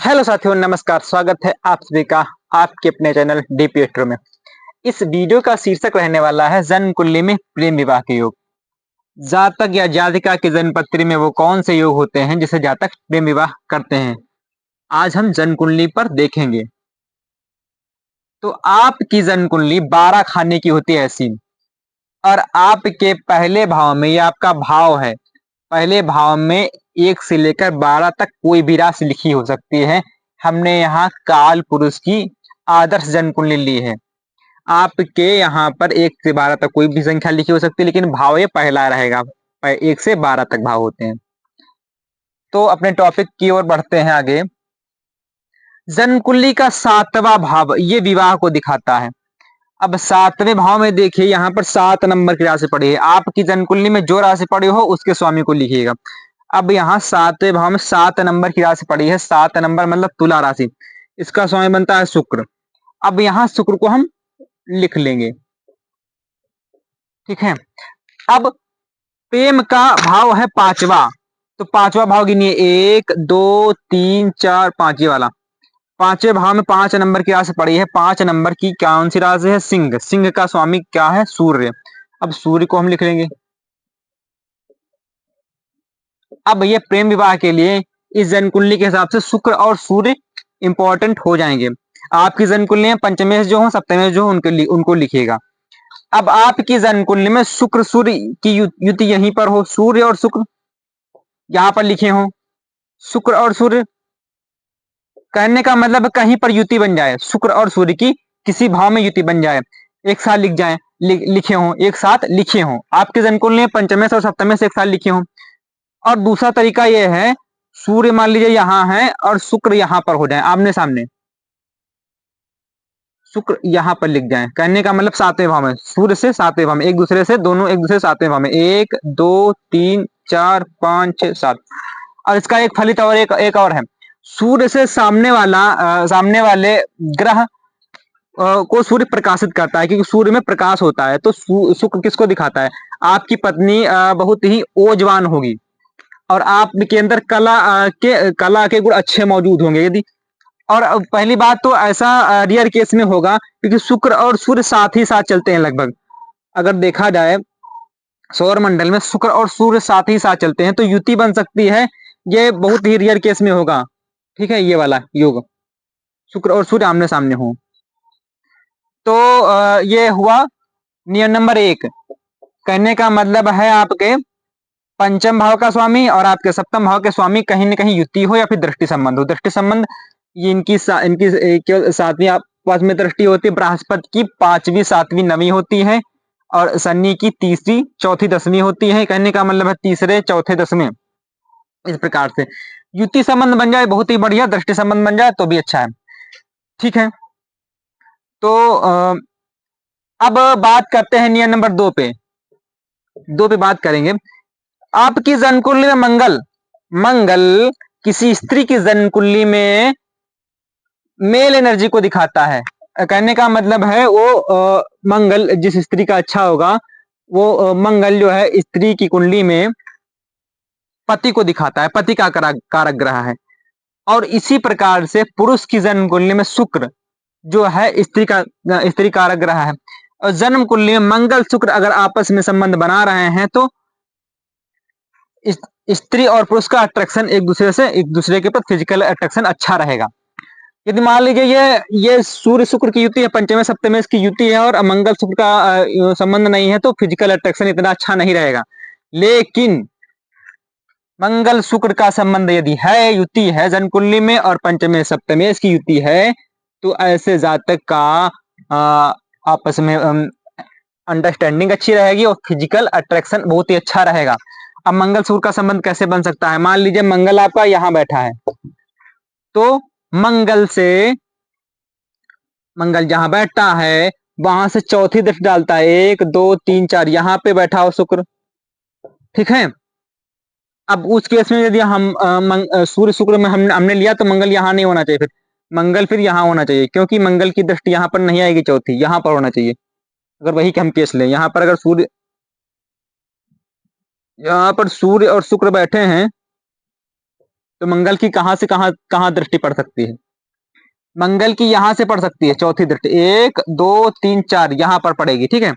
Hello साथियों, नमस्कार। स्वागत है आप सभी का आपके अपने चैनल डीपी एस्ट्रो में। इस वीडियो का शीर्षक रहने वाला है जन्म कुंडली में प्रेम विवाह के योग। जातक या जातिका की जन्म पत्री में वो कौन से योग होते हैं जिसे जातक प्रेम विवाह करते हैं, आज हम जन्म कुंडली पर देखेंगे। तो आपकी जन्म कुंडली 12 खाने की होती है ऐसी, और आपके पहले भाव में, ये आपका भाव है, पहले भाव में 1 से लेकर 12 तक कोई भी राशि लिखी हो सकती है। हमने यहाँ काल पुरुष की आदर्श जन्म कुंडली ली है। आपके यहाँ पर 1 से 12 तक कोई भी संख्या लिखी हो सकती है, लेकिन भाव ये पहला रहेगा। 1 से 12 तक भाव होते हैं। तो अपने टॉपिक की ओर बढ़ते हैं आगे। जन्म कुंडली का 7वां भाव ये विवाह को दिखाता है। अब 7वें भाव में देखिए, यहाँ पर 7 नंबर की राशि पड़ी है। आपकी जन्म कुंडली में जो राशि पड़ी हो उसके स्वामी को लिखिएगा। अब यहाँ 7वें भाव में 7 नंबर की राशि पड़ी है। 7 नंबर मतलब तुला राशि, इसका स्वामी बनता है शुक्र। अब यहाँ शुक्र को हम लिख लेंगे, ठीक है। अब प्रेम का भाव है 5वां, तो 5वां भाव गिनिए, 1 2 3 4 5 ये वाला। 5वें भाव में 5 नंबर की राशि पड़ी है। 5 नंबर की कौन सी राशि है? सिंह। सिंह का स्वामी क्या है? सूर्य। अब सूर्य को हम लिख लेंगे। अब ये प्रेम विवाह के लिए इस जन्म कुंडली के हिसाब से शुक्र और सूर्य इंपॉर्टेंट हो जाएंगे। आपकी जन्म कुंडली में पंचमेश जो हो, सप्तमेश जो हो, उनको लिखिएगा। अब आपकी जन्म कुंडली में शुक्र सूर्य की युति यहीं पर हो, सूर्य और शुक्र यहां पर लिखे हो, शुक्र और सूर्य, कहने का मतलब कहीं पर युति बन जाए, शुक्र और सूर्य की किसी भाव में युति बन जाए, एक साथ लिख जाए, लिखे हो, एक साथ लिखे हो। आपके जन्म कुंडली में पंचमेश और सप्तमेश एक साथ लिखे हो। और दूसरा तरीका यह है, सूर्य मान लीजिए यहां है और शुक्र यहां पर हो जाए, आमने सामने, शुक्र यहां पर लिख जाए, कहने का मतलब 7वें भाव में, सूर्य से 7वें भाव में, एक दूसरे से, दोनों एक दूसरे 7वें भाव में, 1 2 3 4 5 6 7। और इसका एक फलित और एक और है, सूर्य से सामने वाले ग्रह को सूर्य प्रकाशित करता है, क्योंकि सूर्य में प्रकाश होता है। तो शुक्र किसको दिखाता है? आपकी पत्नी बहुत ही ओजवान होगी और आपके अंदर कला के गुण अच्छे मौजूद होंगे यदि। और पहली बात तो ऐसा रियर केस में होगा क्योंकि शुक्र और सूर्य साथ ही साथ चलते हैं लगभग। अगर देखा जाए सौर मंडल में शुक्र और सूर्य साथ ही साथ चलते हैं, तो युति बन सकती है। ये बहुत ही रियर केस में होगा, ठीक है, ये वाला योग, शुक्र और सूर्य आमने सामने हो। तो ये हुआ नियम नंबर 1। कहने का मतलब है आपके पंचम भाव का स्वामी और आपके सप्तम भाव के स्वामी कहीं न कहीं युति हो या फिर दृष्टि संबंध हो। दृष्टि संबंध ये इनकी केवल 7वीं आपस में दृष्टि होती है। बृहस्पति की 5वीं 7वीं 9वीं होती है और शनि की 3री 4थी 10वीं होती है। कहने का मतलब है तीसरे चौथे 10वें, इस प्रकार से युति संबंध बन जाए बहुत ही बढ़िया, दृष्टि संबंध बन जाए तो भी अच्छा है, ठीक है। तो अब बात करते हैं नियम नंबर 2 पे। 2 पे बात करेंगे। आपकी जन्म कुंडली में मंगल किसी स्त्री की जन्म कुंडली में मेल एनर्जी को दिखाता है। कहने का मतलब है वो मंगल जिस स्त्री का अच्छा होगा, वो मंगल जो है स्त्री की कुंडली में पति को दिखाता है, पति का कारक ग्रह है। और इसी प्रकार से पुरुष की जन्म कुंडली में शुक्र जो है स्त्री कारक ग्रह है। और जन्म कुंडली में मंगल शुक्र अगर आपस में संबंध बना रहे हैं तो स्त्री और पुरुष का अट्रैक्शन एक दूसरे के प्रति फिजिकल अट्रैक्शन अच्छा रहेगा। यदि मान लीजिए ये सूर्य शुक्र की युति है, पंचमेश सप्तमेश की युति है और मंगल शुक्र का संबंध नहीं है, तो फिजिकल अट्रैक्शन इतना अच्छा नहीं रहेगा। लेकिन मंगल शुक्र का संबंध यदि है, युति है जन्म कुंडली में और पंचमेश सप्तमेश की युति है, तो ऐसे जातक का आपस में अंडरस्टैंडिंग अच्छी रहेगी और फिजिकल अट्रैक्शन बहुत ही अच्छा रहेगा। अब मंगल सूर्य का संबंध कैसे बन सकता है? मान लीजिए मंगल आपका यहां बैठा है, तो मंगल जहां बैठता है वहां से चौथी दृष्टि डालता है, 1 2 3 4, यहां पे बैठा हो शुक्र, ठीक है। अब उस केस में यदि हम सूर्य शुक्र में हमने लिया तो मंगल यहां नहीं होना चाहिए, फिर मंगल फिर यहां होना चाहिए, क्योंकि मंगल की दृष्टि यहां पर नहीं आएगी, चौथी यहां पर होना चाहिए। अगर वही हम केस लें, यहां पर अगर यहाँ पर सूर्य और शुक्र बैठे हैं तो मंगल की कहां से कहां कहां दृष्टि पड़ सकती है? मंगल की यहां से पड़ सकती है, चौथी दृष्टि, 1 2 3 4 यहां पर पड़ेगी, ठीक है,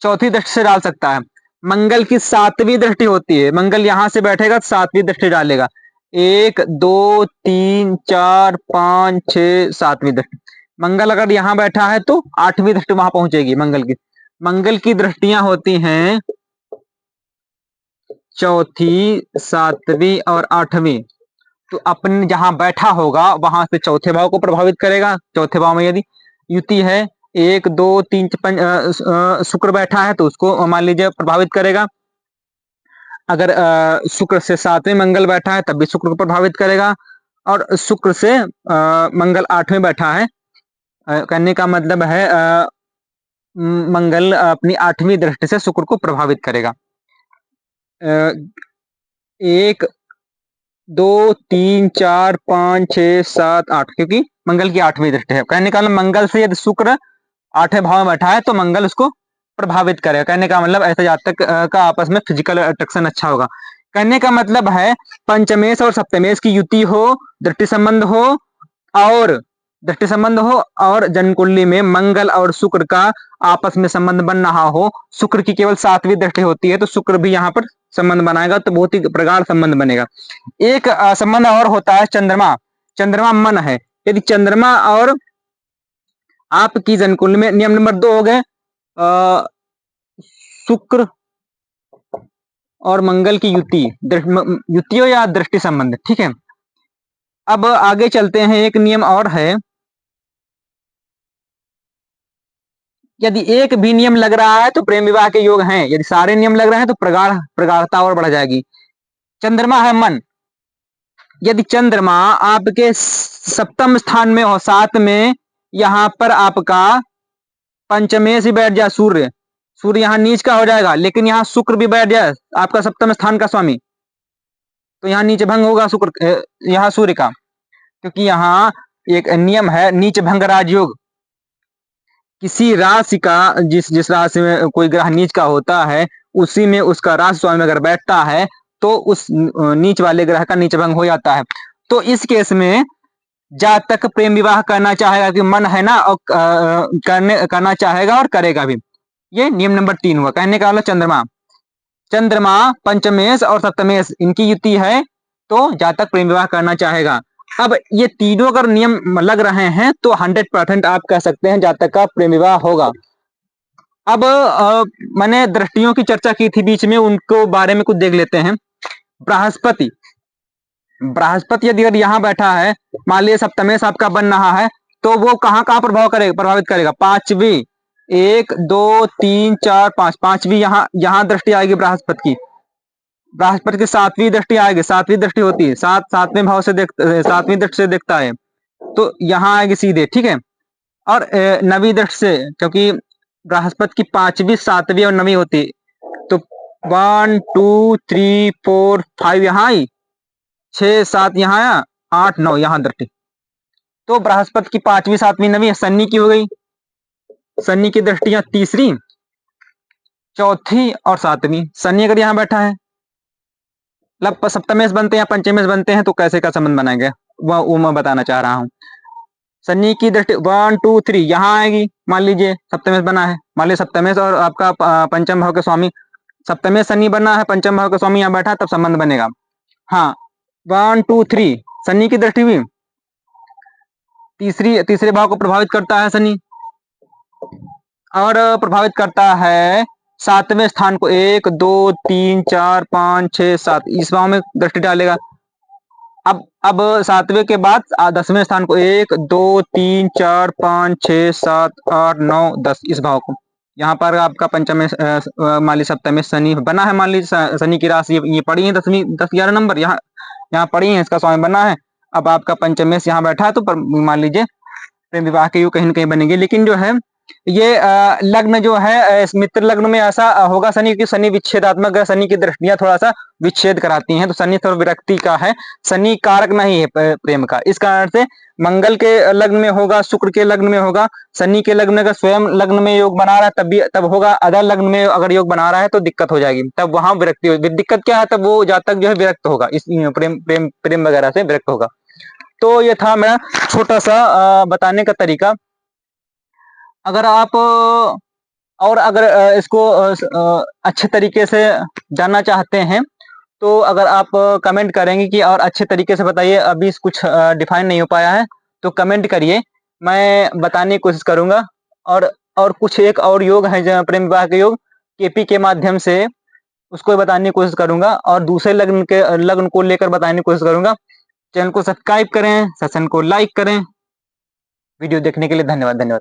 चौथी दृष्टि से डाल सकता है। मंगल की सातवीं दृष्टि होती है, मंगल यहां से बैठेगा तो सातवीं दृष्टि डालेगा, 1 2 3 4 5 6 सातवीं दृष्टि। मंगल अगर यहां बैठा है तो आठवीं दृष्टि वहां पहुंचेगी मंगल की। मंगल की दृष्टियां होती हैं चौथी, सातवीं और आठवीं। तो अपन जहां बैठा होगा वहां से चौथे भाव को प्रभावित करेगा। चौथे भाव में यदि युति है 1 2 3 शुक्र बैठा है तो उसको मान लीजिए प्रभावित करेगा। अगर शुक्र से सातवें मंगल बैठा है तब भी शुक्र को प्रभावित करेगा। और शुक्र से मंगल आठवें बैठा है, कहने का मतलब है मंगल अपनी आठवीं दृष्टि से शुक्र को प्रभावित करेगा। 1 2 3 4 5 6 7 8, क्योंकि मंगल की आठवीं दृष्टि है। कहने का मतलब मंगल से यदि शुक्र आठवें भाव में बैठा है तो मंगल उसको प्रभावित करेगा। कहने का मतलब ऐसे जातक का आपस में फिजिकल अट्रैक्शन अच्छा होगा। कहने का मतलब है पंचमेश और सप्तमेश की युति हो, दृष्टि संबंध हो और जन्म कुंडली में मंगल और शुक्र का आपस में संबंध बन रहा हो। शुक्र की केवल सातवीं दृष्टि होती है तो शुक्र भी यहाँ पर संबंध बनाएगा, तो बहुत ही प्रगाढ़ संबंध बनेगा। एक संबंध और होता है चंद्रमा। चंद्रमा मन है। यदि चंद्रमा और आपकी जन्म कुंडली में, नियम नंबर 2 हो गए शुक्र और मंगल की युति हो या दृष्टि संबंध, ठीक है। अब आगे चलते हैं, एक नियम और है, यदि एक भी नियम लग रहा है तो प्रेम विवाह के योग हैं, यदि सारे नियम लग रहे हैं तो प्रगाढ़ता और बढ़ जाएगी। चंद्रमा है मन, यदि चंद्रमा आपके सप्तम स्थान में हो, 7 में, यहां पर आपका पंचमे से बैठ जाए सूर्य, सूर्य यहाँ नीच का हो जाएगा, लेकिन यहाँ शुक्र भी बैठ जाए आपका सप्तम स्थान का स्वामी, तो यहाँ नीच भंग होगा शुक्र यहाँ सूर्य का, क्योंकि यहाँ एक नियम है नीच भंग राजयोग। किसी राशि का जिस जिस राशि में कोई ग्रह नीच का होता है उसी में उसका राशि स्वामी अगर बैठता है तो उस नीच वाले ग्रह का नीच भंग हो जाता है। तो इस केस में जातक प्रेम विवाह करना चाहेगा कि मन है ना, और करना चाहेगा और करेगा भी। ये नियम नंबर 3 हुआ। कहने का मतलब चंद्रमा पंचमेश और सप्तमेश इनकी युति है तो जातक प्रेम विवाह करना चाहेगा। अब ये तीनों अगर नियम लग रहे हैं तो 100% आप कह सकते हैं जातक का प्रेम विवाह होगा। अब मैंने दृष्टियों की चर्चा की थी बीच में, उनको बारे में कुछ देख लेते हैं। बृहस्पति यदि यहाँ बैठा है, मान लीजिए सप्तमेश आपका बन रहा है, तो वो कहाँ कहाँ प्रभावित करेगा? पांचवी, 1 2 3 4 5, पांचवी यहाँ दृष्टि आएगी बृहस्पति की। बृहस्पति की सातवीं दृष्टि आएगी, सातवीं दृष्टि होती है, सातवें भाव से सातवीं दृष्टि से देखता है तो यहाँ आएगी सीधे, ठीक है। और नवीं दृष्टि से, क्योंकि बृहस्पति की पांचवी, सातवीं और नवीं होती है, तो 1 2 3 4 5 यहाँ आई, 6 7 यहाँ आया, 8 9 यहाँ दृष्टि। तो बृहस्पति की पांचवी, सातवीं, नवीं शनि की हो गई। शनि की दृष्टियां तीसरी, चौथी और सातवीं। शनि अगर यहाँ बैठा है, मतलब सप्तमेश बनते हैं या पंचमेश बनते हैं तो कैसे का संबंध बनाएंगे वो मैं बताना चाह रहा हूँ। शनि की दृष्टि 1 2 3 यहाँ आएगी, मान लीजिए सप्तमेश बना है, मान लीजिए सप्तमेश और आपका पंचम भाव के स्वामी, सप्तमेश शनि बना है, पंचम भाव के स्वामी यहाँ बैठा है, तब संबंध बनेगा। हाँ, 1 2 3 शनि की दृष्टि हुई, तीसरे भाव को प्रभावित करता है शनि, और प्रभावित करता है सातवें स्थान को, 1 2 3 4 5 6 7, इस भाव में दृष्टि डालेगा। अब सातवें के बाद 10वें स्थान को, 1 2 3 4 5 6 7 8 9 10, इस भाव को। यहाँ पर आपका पंचम मान लीजिए सप्तम शनि बना है, मान लीजिए शनि की राशि ये पड़ी है 10 11 नंबर यहाँ पड़ी है, इसका स्वामी बना है। अब आपका पंचमेश यहाँ बैठा है तो मान लीजिए प्रेम विवाह के योग कहीं न कहीं बनेंगे। लेकिन जो है ये लग्न जो है मित्र लग्न में ऐसा होगा शनि की, शनि विच्छेदात्मक ग्रह, शनि की दृष्टियां थोड़ा सा विच्छेद कराती हैं, तो शनि थोड़ा विरक्ति का है, शनि कारक नहीं है प्रेम का। इस कारण से मंगल के लग्न में होगा, शुक्र के लग्न में होगा, शनि के लग्न में अगर स्वयं लग्न में योग बना रहा है तब भी तब होगा, अदर लग्न में अगर योग बना रहा है तो दिक्कत हो जाएगी, तब वहां विरक्ति होगी। दिक्कत क्या है, तब वो जातक जो है विरक्त होगा, इस प्रेम प्रेम प्रेम वगैरह से विरक्त होगा। तो ये था मेरा छोटा सा बताने का तरीका। अगर आप और अगर इसको अच्छे तरीके से जानना चाहते हैं तो अगर आप कमेंट करेंगे कि और अच्छे तरीके से बताइए, अभी कुछ डिफाइन नहीं हो पाया है तो कमेंट करिए, मैं बताने की कोशिश करूंगा। और कुछ एक और योग है जो प्रेम विवाह के योग, केपी के माध्यम से उसको बताने की कोशिश करूंगा और दूसरे लग्न को लेकर बताने की कोशिश करूंगा। चैनल को सब्सक्राइब करें, सेशन को लाइक करें। वीडियो देखने के लिए धन्यवाद।